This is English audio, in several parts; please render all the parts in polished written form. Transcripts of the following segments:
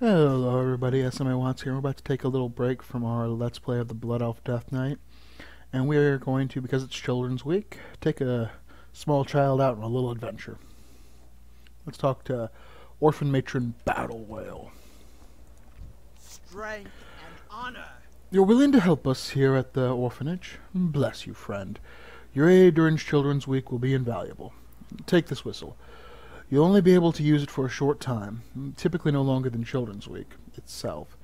Hello everybody, SMA Watts here. We're about to take a little break from our Let's Play of the Blood Elf Death Knight. And we are going to, because it's Children's Week, take a small child out on a little adventure. Let's talk to Orphan Matron Battle Whale. Strength and honor. You're willing to help us here at the orphanage? Bless you, friend. Your aid during Children's Week will be invaluable. Take this whistle. You'll only be able to use it for a short time, typically no longer than Children's Week itself.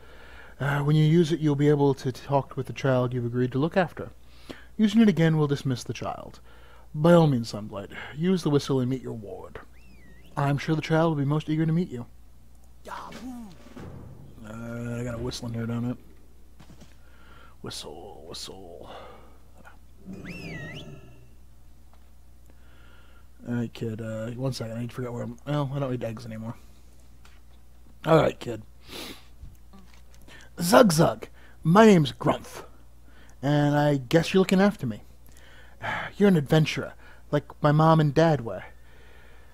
When you use it, you'll be able to talk with the child you've agreed to look after. Using it again will dismiss the child. By all means, Sunblight, use the whistle and meet your ward. I'm sure the child will be most eager to meet you. I got a whistle in here, don't it? Whistle, whistle. Alright, kid, 1 second, I need to figure out where I'm... Well, I don't need eggs anymore. Alright, kid. Zug Zug, my name's Grunth, and I guess you're looking after me. You're an adventurer, like my mom and dad were.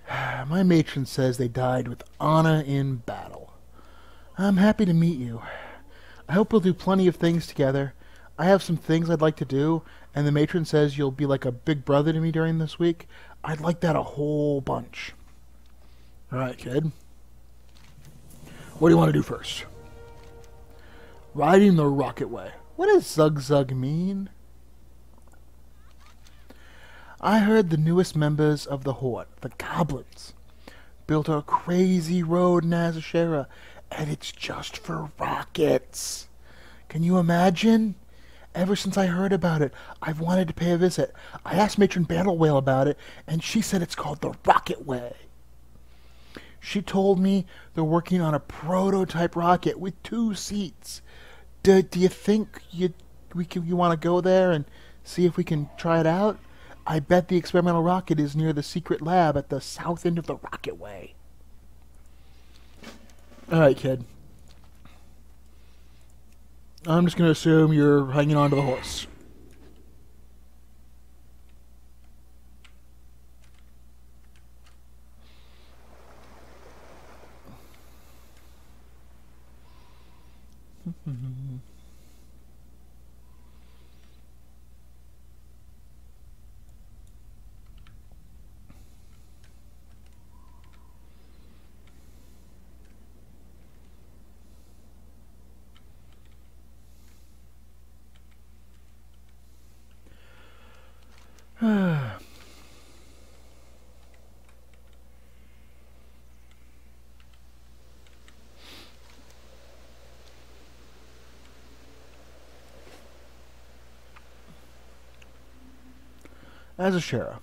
My matron says they died with honor in battle. I'm happy to meet you. I hope we'll do plenty of things together. I have some things I'd like to do, and the matron says you'll be like a big brother to me during this week. I'd like that a whole bunch. Alright, kid. What do you want to do first? Riding the rocket way. What does Zug Zug mean? I heard the newest members of the Horde, the Goblins, built a crazy road in Azashera, and it's just for rockets. Can you imagine? Ever since I heard about it, I've wanted to pay a visit. I asked Matron Battle Whale about it, and she said it's called the Rocket Way. She told me they're working on a prototype rocket with 2 seats. Do you think you want to go there and see if we can try it out? I bet the experimental rocket is near the secret lab at the south end of the Rocket Way. Alright, kid. I'm just going to assume you're hanging on to the horse. Azashera.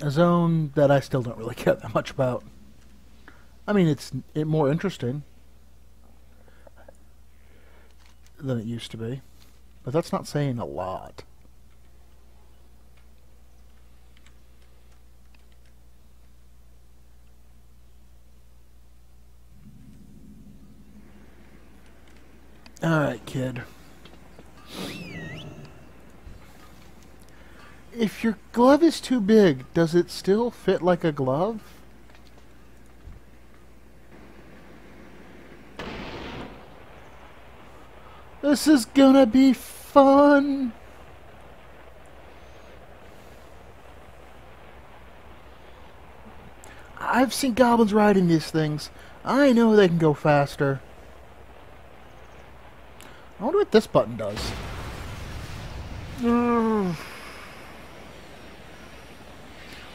A zone that I still don't really care that much about. I mean, it's more interesting than it used to be, but that's not saying a lot. Alright, kid. If your glove is too big, does it still fit like a glove? This is gonna be fun! I've seen goblins riding these things. I know they can go faster. I wonder what this button does.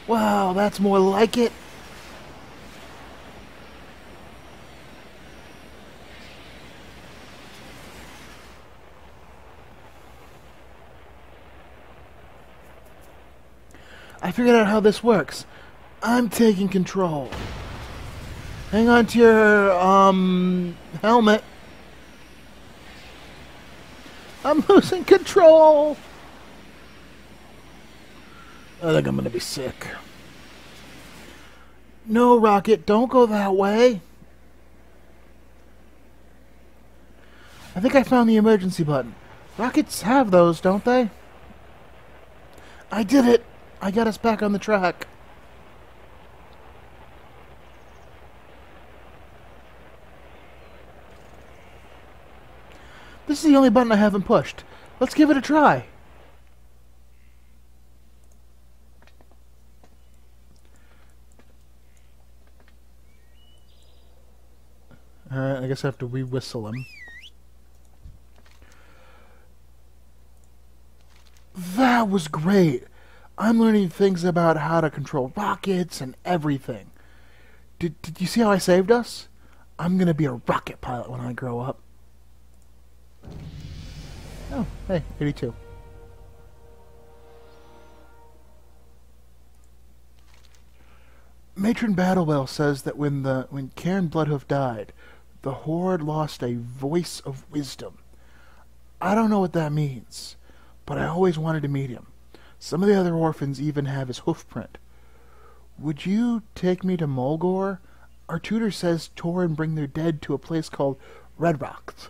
Wow, that's more like it. I figured out how this works. I'm taking control. Hang on to your, helmet. I'm losing control. I think I'm gonna be sick. No, Rocket, don't go that way. I think I found the emergency button. Rockets have those, don't they? I did it! I got us back on the track. This is the only button I haven't pushed. Let's give it a try. Alright, I guess I have to whistle him. That was great! I'm learning things about how to control rockets and everything. Did you see how I saved us? I'm gonna be a rocket pilot when I grow up. Oh, hey, 82. Matron Battlewell says that when Cairn Bloodhoof died, the Horde lost a voice of wisdom. I don't know what that means, but I always wanted to meet him. Some of the other orphans even have his hoofprint. Would you take me to Mulgore? Our tutor says Tauren bring their dead to a place called Red Rocks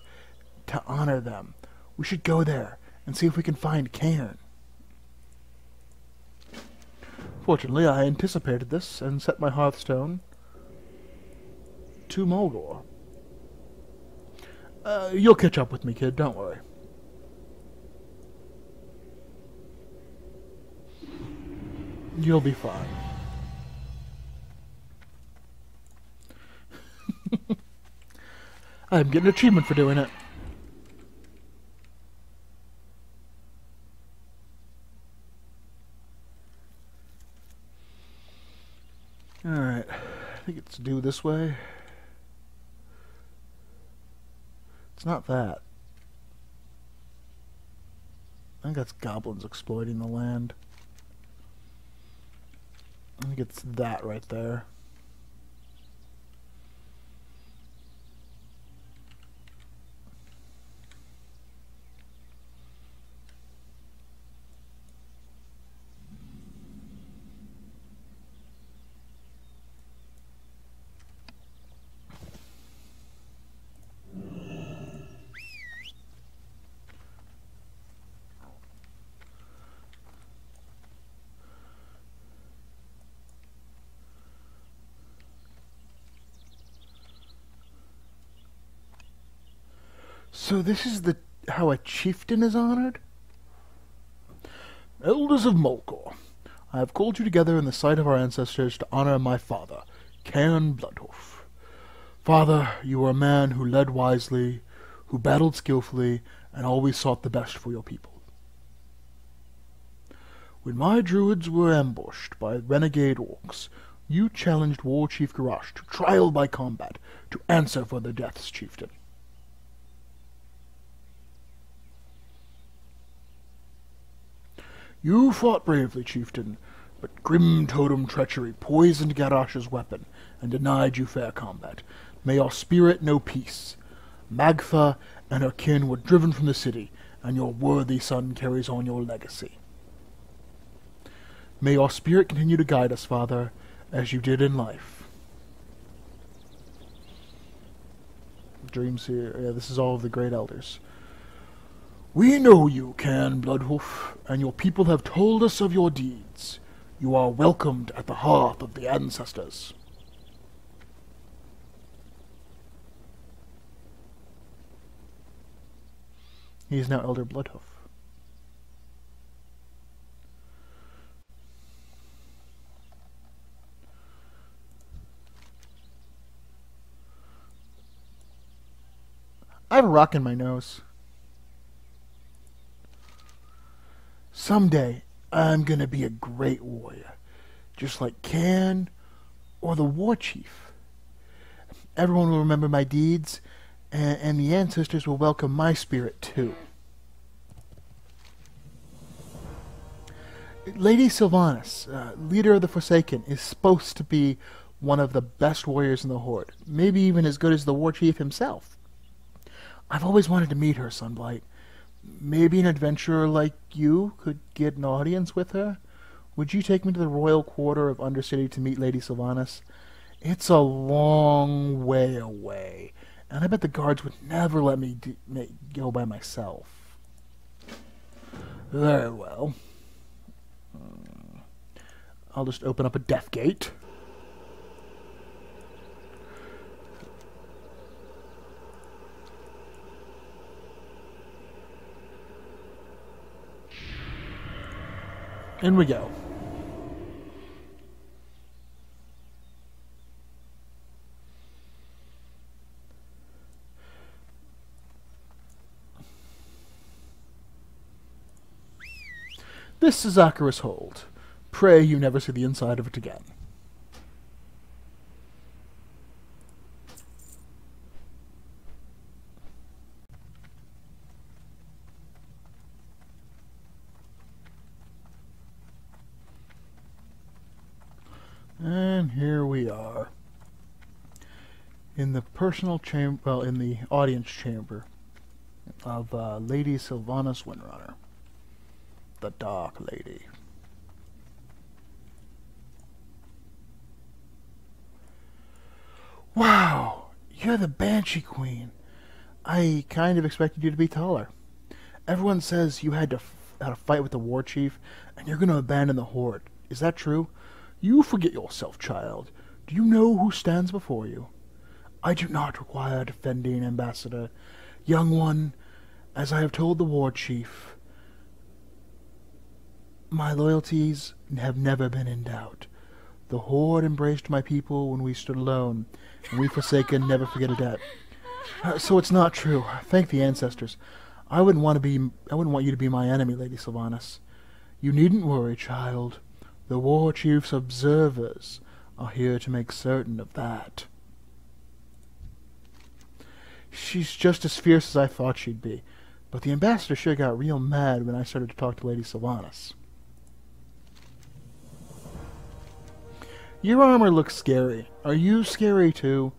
to honor them. We should go there and see if we can find Cairn. Fortunately, I anticipated this and set my hearthstone to Mulgore. You'll catch up with me, kid, don't worry. You'll be fine. I'm getting an achievement for doing it. Alright, I think it's due this way. It's not that. I think that's goblins exploiting the land. I think it's that right there. So this is how a chieftain is honored? Elders of Mulgore, I have called you together in the sight of our ancestors to honor my father, Cairn Bloodhoof. Father, you are a man who led wisely, who battled skillfully, and always sought the best for your people. When my druids were ambushed by renegade orcs, you challenged War Chief Garrosh to trial by combat to answer for their deaths, Chieftain. You fought bravely, Chieftain, but grim totem treachery poisoned Garrosh's weapon and denied you fair combat. May your spirit know peace. Magtha and her kin were driven from the city, and your worthy son carries on your legacy. May your spirit continue to guide us, Father, as you did in life. Dreams here. Yeah, this is all of the great elders. We know you, Cairn Bloodhoof, and your people have told us of your deeds. You are welcomed at the hearth of the ancestors. He is now Elder Bloodhoof. I have a rock in my nose. Someday, I'm gonna be a great warrior, just like Cairn or the War Chief. Everyone will remember my deeds, and the ancestors will welcome my spirit too. Lady Sylvanas, leader of the Forsaken, is supposed to be one of the best warriors in the Horde, maybe even as good as the War Chief himself. I've always wanted to meet her, Sunblight. Maybe an adventurer like you could get an audience with her? Would you take me to the royal quarter of Undercity to meet Lady Sylvanas? It's a long way away, and I bet the guards would never let me go by myself. Very well. I'll just open up a death gate. In we go. This is Zachary's hold. Pray you never see the inside of it again. And here we are. In the personal chamber, well, in the audience chamber of Lady Sylvanas Windrunner. The Dark Lady. Wow! You're the Banshee Queen. I kind of expected you to be taller. Everyone says you had to fight with the war chief, and you're going to abandon the Horde. Is that true? You forget yourself, child. Do you know who stands before you? I do not require defending, Ambassador. Young one, as I have told the war chief, my loyalties have never been in doubt. The Horde embraced my people when we stood alone, and we Forsaken never forget a debt. So it's not true. Thank the ancestors. I wouldn't want you to be my enemy, Lady Sylvanas. You needn't worry, child. The war chief's observers are here to make certain of that. She's just as fierce as I thought she'd be, but the ambassador sure got real mad when I started to talk to Lady Sylvanas. Your armor looks scary. Are you scary too?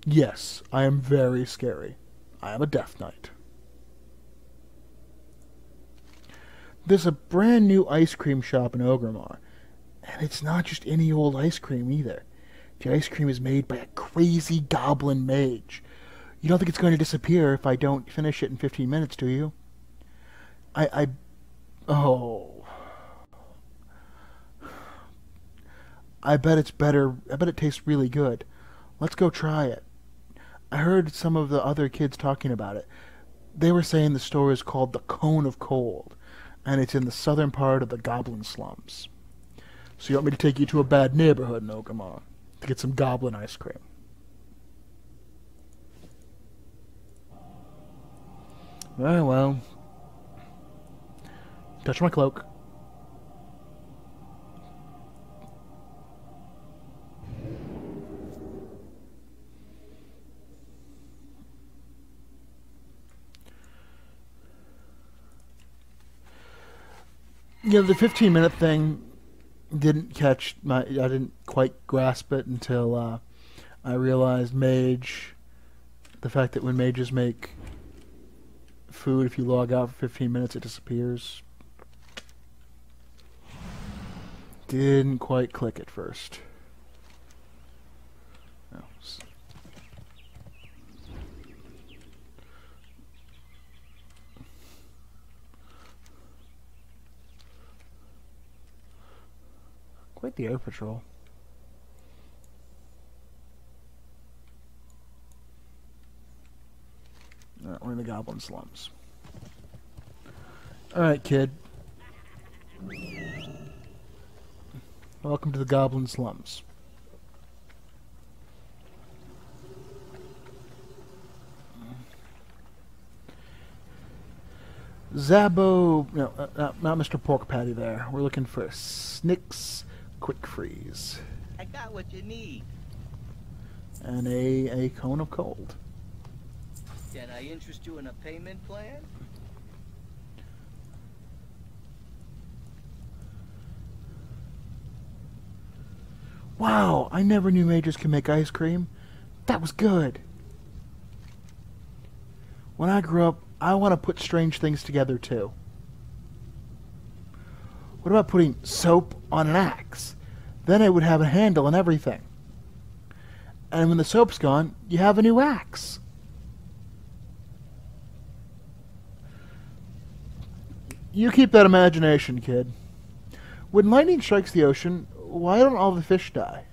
Yes, I am very scary. I am a Death Knight. There's a brand new ice cream shop in Orgrimmar, and it's not just any old ice cream either. The ice cream is made by a crazy goblin mage. You don't think it's going to disappear if I don't finish it in 15 minutes, do you? Oh. I bet it's better. I bet it tastes really good. Let's go try it. I heard some of the other kids talking about it. They were saying the store is called the Cone of Cold, and it's in the southern part of the Goblin slums. So you want me to take you to a bad neighborhood in Orgrimmar to get some goblin ice cream? Very well. Touch my cloak. You know, the 15-minute thing didn't catch my... I didn't quite grasp it until I realized mage... The fact that when mages make food, if you log out for 15 minutes, it disappears. Didn't quite click at first. No. Quite the air patrol. Alright, we're in the Goblin slums. Alright, kid. Welcome to the Goblin slums. Zabo... No, not Mr. Pork Patty there. We're looking for Snicks Quick Freeze. I got what you need. And a Cone of Cold. Can I interest you in a payment plan? Wow, I never knew mages could make ice cream. That was good. When I grow up, I want to put strange things together too. What about putting soap on an axe? Then it would have a handle and everything. And when the soap's gone, you have a new axe. You keep that imagination, kid. When lightning strikes the ocean, why don't all the fish die?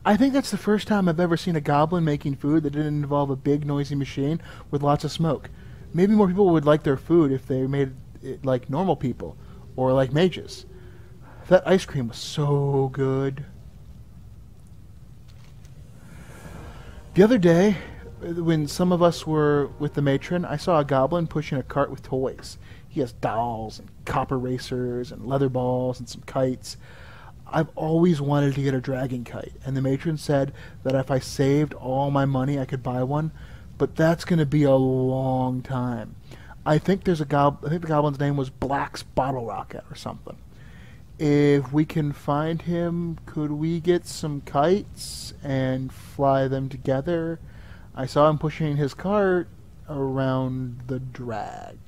I think that's the first time I've ever seen a goblin making food that didn't involve a big noisy machine with lots of smoke. Maybe more people would like their food if they made like normal people or like mages. That ice cream was so good. The other day, when some of us were with the matron, I saw a goblin pushing a cart with toys. He has dolls and copper racers and leather balls and some kites. I've always wanted to get a dragon kite, and the matron said that if I saved all my money, I could buy one, but that's going to be a long time. I think there's I think the goblin's name was Black's Bottle Rocket or something. If we can find him, could we get some kites and fly them together? I saw him pushing his cart around the drag.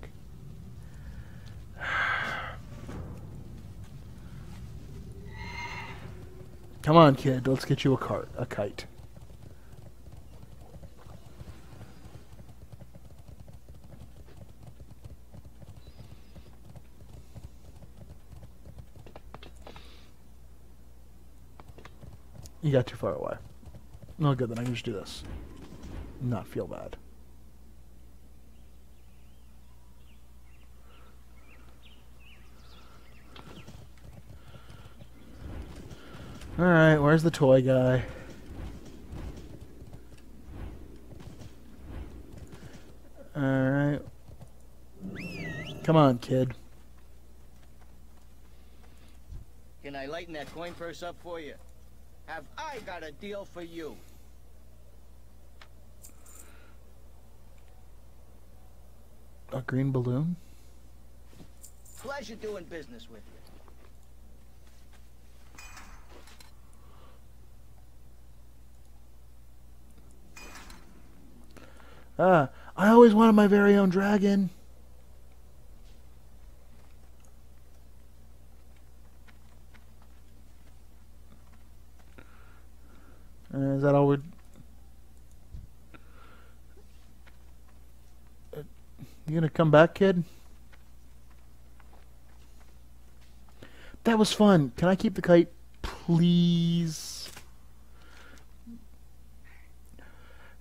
Come on, kid. Let's get you a kite. You got too far away. No good, then I can just do this. Not feel bad. Alright, where's the toy guy? Alright. Come on, kid. Can I lighten that coin purse up for you? Have I got a deal for you? A green balloon? Pleasure doing business with you. I always wanted my very own dragon. Is that all we're... You gonna come back, kid? That was fun. Can I keep the kite, please?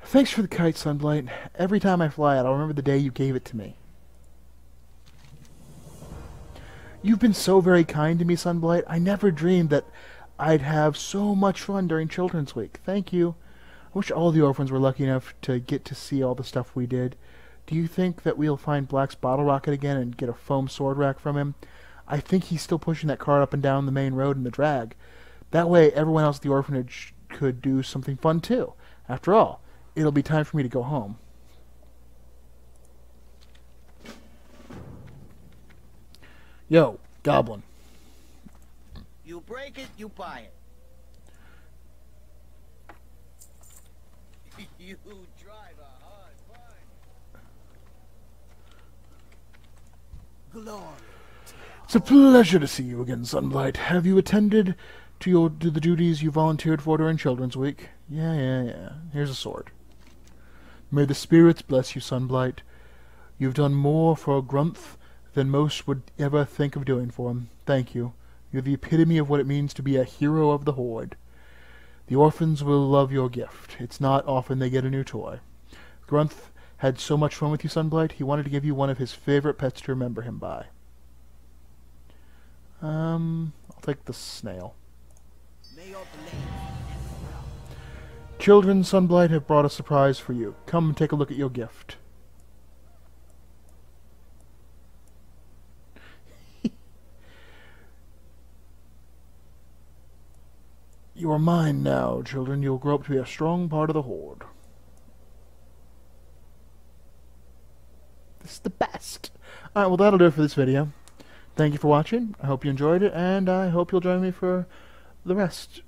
Thanks for the kite, Sunblight. Every time I fly it, I'll remember the day you gave it to me. You've been so very kind to me, Sunblight. I never dreamed that I'd have so much fun during Children's Week. Thank you. I wish all the orphans were lucky enough to get to see all the stuff we did. Do you think that we'll find Black's Bottle Rocket again and get a foam sword rack from him? I think he's still pushing that cart up and down the main road in the drag. That way everyone else at the orphanage could do something fun too. After all, it'll be time for me to go home. Yo, Goblin. You break it, you buy it. You drive a hard bargain. Glory. It's a pleasure to see you again, Sunblight. Have you attended to the duties you volunteered for during Children's Week? Yeah. Here's a sword. May the spirits bless you, Sunblight. You've done more for Grunth than most would ever think of doing for him. Thank you. You're the epitome of what it means to be a hero of the Horde. The orphans will love your gift. It's not often they get a new toy. Grunth had so much fun with you, Sunblight, he wanted to give you one of his favorite pets to remember him by. I'll take the snail. Children, Sunblight have brought a surprise for you. Come and take a look at your gift. You are mine now, children. You'll grow up to be a strong part of the Horde. This is the best. Alright, well that'll do it for this video. Thank you for watching. I hope you enjoyed it, and I hope you'll join me for the rest.